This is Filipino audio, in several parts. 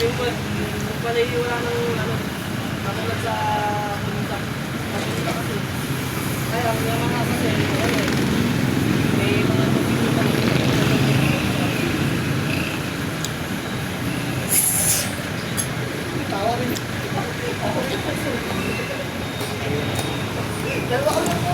yung pala wala nang ano, nakulat sa pumunta. Pumunta kasi. Kaya ang mga kasi, ano eh, may mga pagkikita ng tawa rin. Dalawa ko lang po.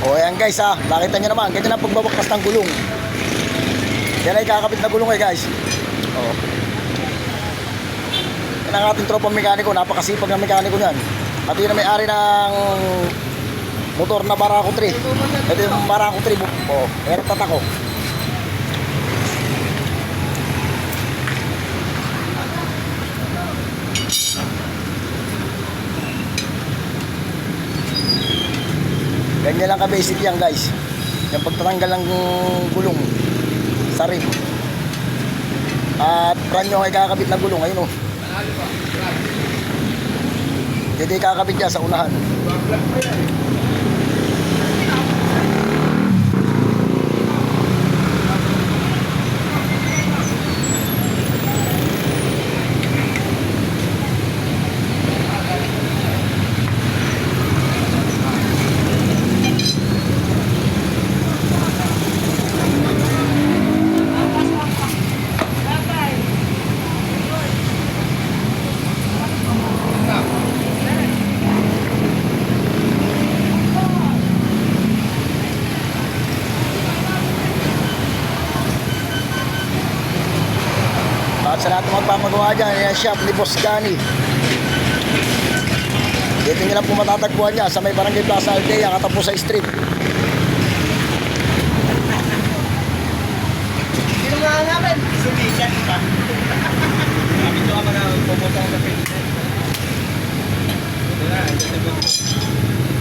O ayan guys ha, nakita nyo naman, ganyan ang pagbabaklas ng gulong. Yan ay kakabit na gulong guys. O. Yan ang ating tropang mekaniko, napakasipag ng mekaniko nyan. At yun ang may-ari ng motor na Barako 3. Ito yung Barako 3. O, yan ang tatak ko. Ganyan lang ka-basic yan guys. Yung pagtatanggal ng gulong sa rim. At brand nyo ay kakabit na gulong. Ayun o. Hindi kakabit yan sa unahan. At sa lahat ng magpapagawa dyan, yan shop ni Boss Danny. Dito nyo lang po matatagpuan niya sa may Barangay Plaza Aldea, katapo sa street. Sino nga hanapin? Sumisan pa. Sabi ko ka na pumunta ko sa Facebook. Ito na, ito sa